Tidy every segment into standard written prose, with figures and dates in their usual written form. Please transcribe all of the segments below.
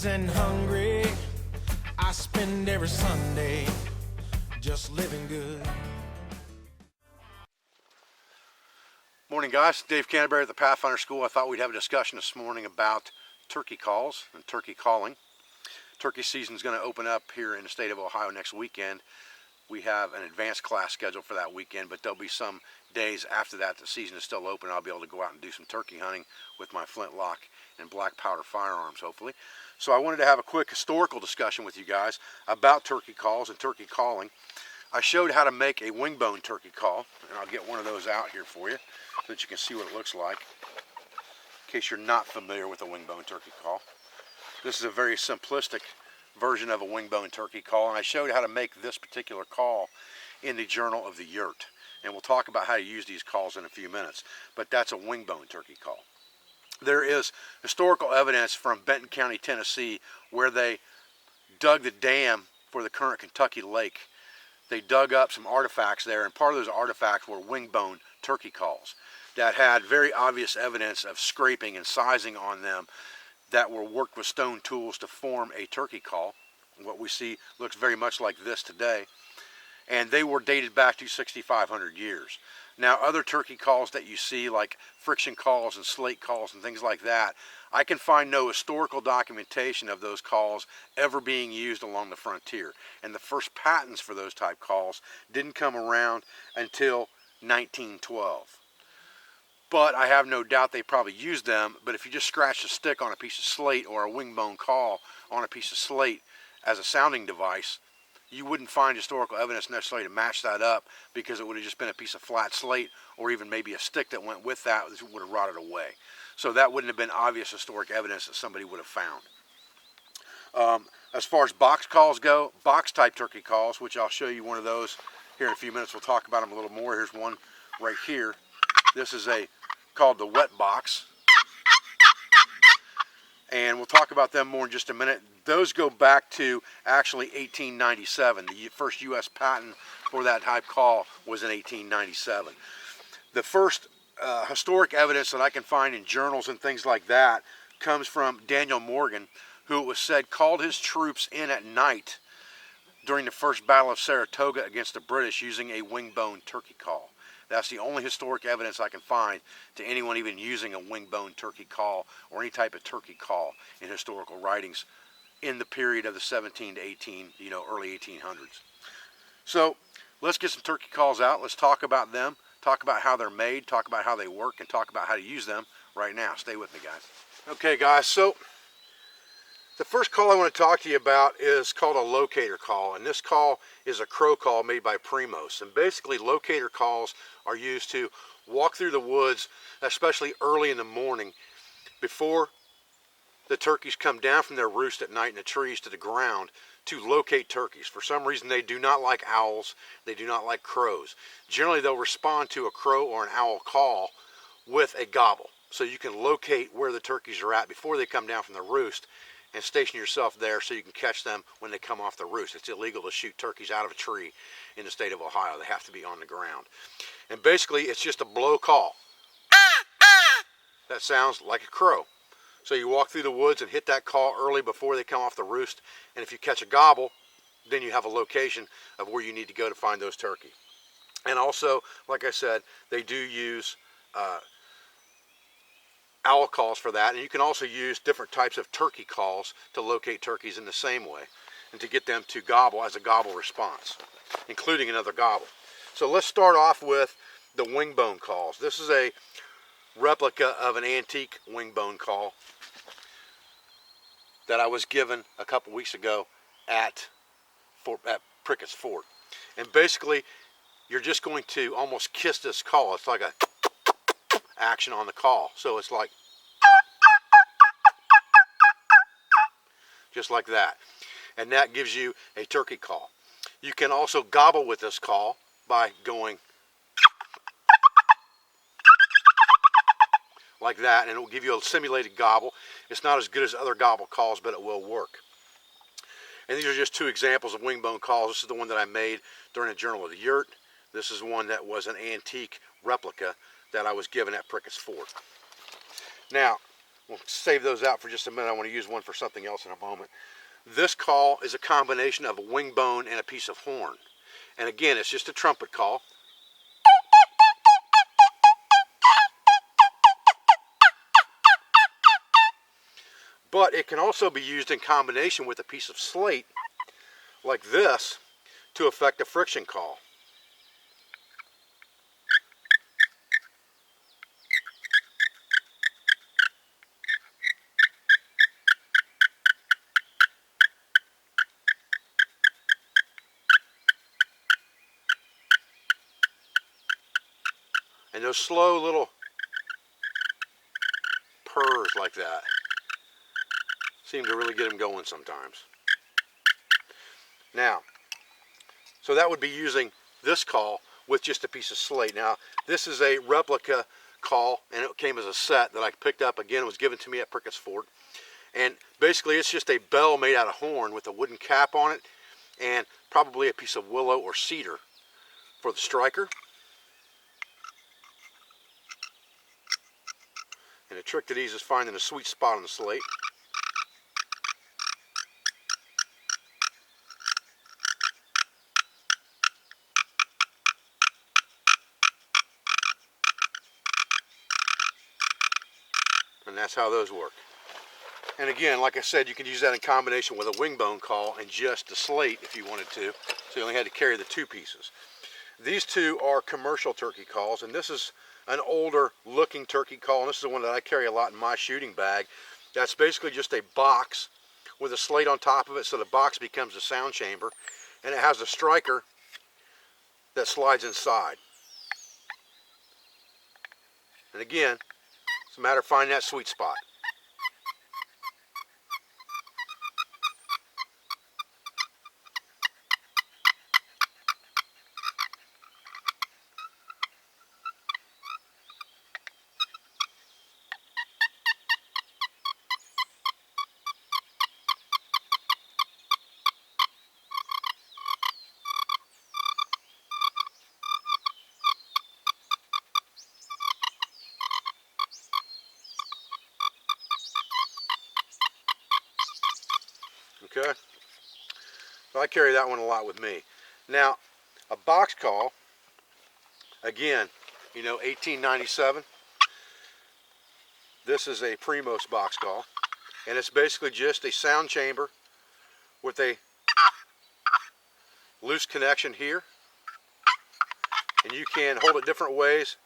kids and hungry. I spend every Sunday just living good. Morning guys, Dave Canterbury at the Pathfinder School. I thought we'd have a discussion this morning about turkey calls and turkey calling. Turkey season is going to open up here in the state of Ohio next weekend. We have an advanced class scheduled for that weekend, but there'll be some days after that the season is still open. I'll be able to go out and do some turkey hunting with my flintlock and black powder firearms, hopefully. So I wanted to have a quick historical discussion with you guys about turkey calls and turkey calling. I showed how to make a wing bone turkey call, and I'll get one of those out here for you so that you can see what it looks like, in case you're not familiar with a wing bone turkey call. This is a very simplistic version of a wing bone turkey call, and I showed how to make this particular call in the Journal of the Yurt. And we'll talk about how to use these calls in a few minutes, but that's a wing bone turkey call. There is historical evidence from Benton County, Tennessee, where they dug the dam for the current Kentucky Lake. They dug up some artifacts there, and part of those artifacts were wing bone turkey calls that had very obvious evidence of scraping and sizing on them that were worked with stone tools to form a turkey call. What we see looks very much like this today, and they were dated back to 6,500 years. Now, other turkey calls that you see, like friction calls and slate calls and things like that, I can find no historical documentation of those calls ever being used along the frontier. And the first patents for those type calls didn't come around until 1912. But I have no doubt they probably used them. But if you just scratch a stick on a piece of slate or a wing bone call on a piece of slate as a sounding device, you wouldn't find historical evidence necessarily to match that up, because it would have just been a piece of flat slate or even maybe a stick that went with that would have rotted away. So that wouldn't have been obvious historic evidence that somebody would have found. As far as box calls go, box type turkey calls, which I'll show you one of those here in a few minutes. We'll talk about them a little more. Here's one right here. This is called the wet box, and we'll talk about them more in just a minute. Those go back to actually 1897. The first U.S. patent for that type call was in 1897. The first historic evidence that I can find in journals and things like that comes from Daniel Morgan, who it was said called his troops in at night during the first Battle of Saratoga against the British using a wing bone turkey call. That's the only historic evidence I can find to anyone even using a wing bone turkey call or any type of turkey call in historical writings in the period of the 17 to 18, early 1800s. So let's get some turkey calls out. Let's talk about them, talk about how they're made, talk about how they work, and talk about how to use them right now. Stay with me, guys. Okay, guys, so the first call I want to talk to you about is called a locator call, and this call is a crow call made by Primos. And basically, locator calls are used to walk through the woods, especially early in the morning, before the turkeys come down from their roost at night in the trees to the ground, to locate turkeys. For some reason, they do not like owls, they do not like crows. Generally, they'll respond to a crow or an owl call with a gobble, so you can locate where the turkeys are at before they come down from the roost, and station yourself there so you can catch them when they come off the roost. It's illegal to shoot turkeys out of a tree in the state of Ohio. They have to be on the ground. And basically, it's just a blow call. That sounds like a crow. So you walk through the woods and hit that call early before they come off the roost. And if you catch a gobble, then you have a location of where you need to go to find those turkey. And also, like I said, they do use owl calls for that, and you can also use different types of turkey calls to locate turkeys in the same way and to get them to gobble as a gobble response, including another gobble. So let's start off with the wing bone calls. This is a replica of an antique wing bone call that I was given a couple weeks ago at Prickett's Fort. And basically, you're just going to almost kiss this call. It's like a action on the call. So it's like just like that. And that gives you a turkey call. You can also gobble with this call by going like that, and it will give you a simulated gobble. It's not as good as other gobble calls, but it will work. And these are just two examples of wing bone calls. This is the one that I made during the Journal of the Yurt. This is one that was an antique replica that I was given at Prickett's Fort. Now, we'll save those out for just a minute. I want to use one for something else in a moment. This call is a combination of a wing bone and a piece of horn. And again, it's just a trumpet call. But it can also be used in combination with a piece of slate, like this, to affect a friction call. And those slow little purrs like that seem to really get them going sometimes. Now, so that would be using this call with just a piece of slate. Now, this is a replica call, and it came as a set that I picked up. Again, it was given to me at Prickett's Fort. And basically, it's just a bell made out of horn with a wooden cap on it, and probably a piece of willow or cedar for the striker. And the trick to these is finding a sweet spot on the slate. And that's how those work. And again, like I said, you can use that in combination with a wing bone call and just the slate if you wanted to. So you only had to carry the two pieces. These two are commercial turkey calls, and this is an older looking turkey call, and this is the one that I carry a lot in my shooting bag. That's basically just a box with a slate on top of it, so the box becomes a sound chamber, and it has a striker that slides inside. And again, it's a matter of finding that sweet spot. Okay, so I carry that one a lot with me. Now, a box call, again, 1897. This is a Primos Box Call, and it's basically just a sound chamber with a loose connection here, and you can hold it different ways.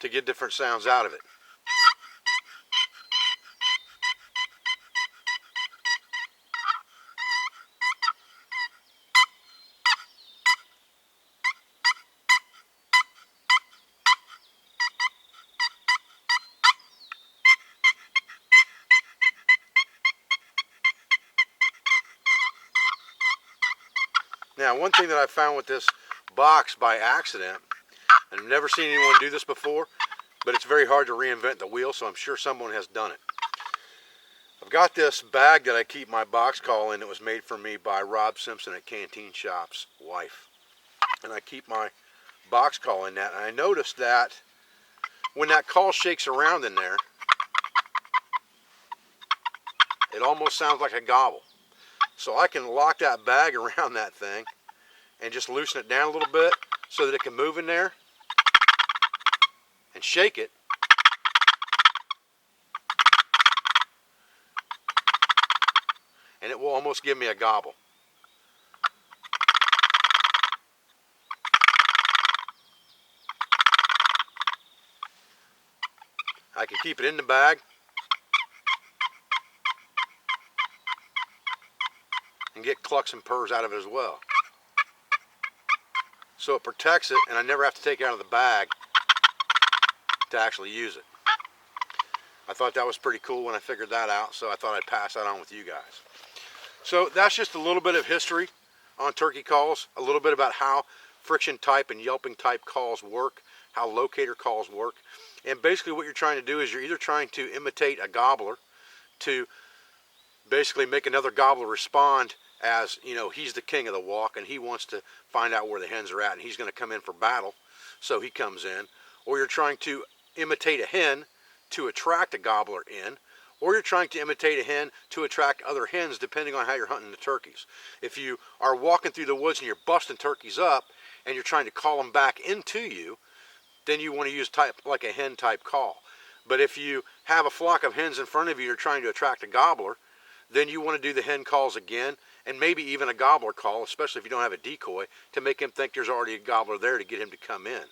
To get different sounds out of it. Now, one thing that I found with this box by accident, and I've never seen anyone do this before, but it's very hard to reinvent the wheel, so I'm sure someone has done it. I've got this bag that I keep my box call in that was made for me by Rob Simpson at Canteen Shop's wife. And I keep my box call in that, and I noticed that when that call shakes around in there, it almost sounds like a gobble. So I can lock that bag around that thing and just loosen it down a little bit so that it can move in there and shake it. And it will almost give me a gobble. I can keep it in the bag and get clucks and purrs out of it as well. So it protects it, and I never have to take it out of the bag to actually use it. I thought that was pretty cool when I figured that out, so I thought I'd pass that on with you guys. So that's just a little bit of history on turkey calls, a little bit about how friction type and yelping type calls work, how locator calls work. And basically what you're trying to do is you're either trying to imitate a gobbler to basically make another gobbler respond as, you know, he's the king of the walk and he wants to find out where the hens are at and he's going to come in for battle, so he comes in. Or you're trying to imitate a hen to attract a gobbler in, or you're trying to imitate a hen to attract other hens, depending on how you're hunting the turkeys. If you are walking through the woods and you're busting turkeys up and you're trying to call them back into you, then you want to use like a hen type call. But if you have a flock of hens in front of you, you're trying to attract a gobbler, then you want to do the hen calls again, and maybe even a gobbler call, especially if you don't have a decoy, to make him think there's already a gobbler there to get him to come in.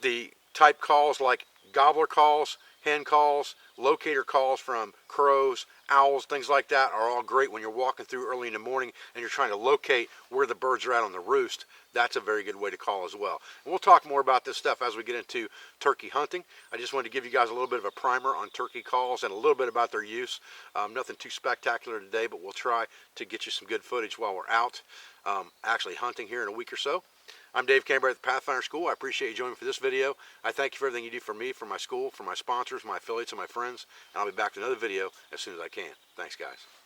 The type calls like gobbler calls, hen calls, locator calls from crows, owls, things like that are all great when you're walking through early in the morning and you're trying to locate where the birds are at on the roost. That's a very good way to call as well. And we'll talk more about this stuff as we get into turkey hunting. I just wanted to give you guys a little bit of a primer on turkey calls and a little bit about their use. Nothing too spectacular today, but we'll try to get you some good footage while we're out actually hunting here in a week or so. I'm Dave Canterbury at the Pathfinder School. I appreciate you joining me for this video. I thank you for everything you do for me, for my school, for my sponsors, my affiliates, and my friends. And I'll be back with another video as soon as I can. Thanks, guys.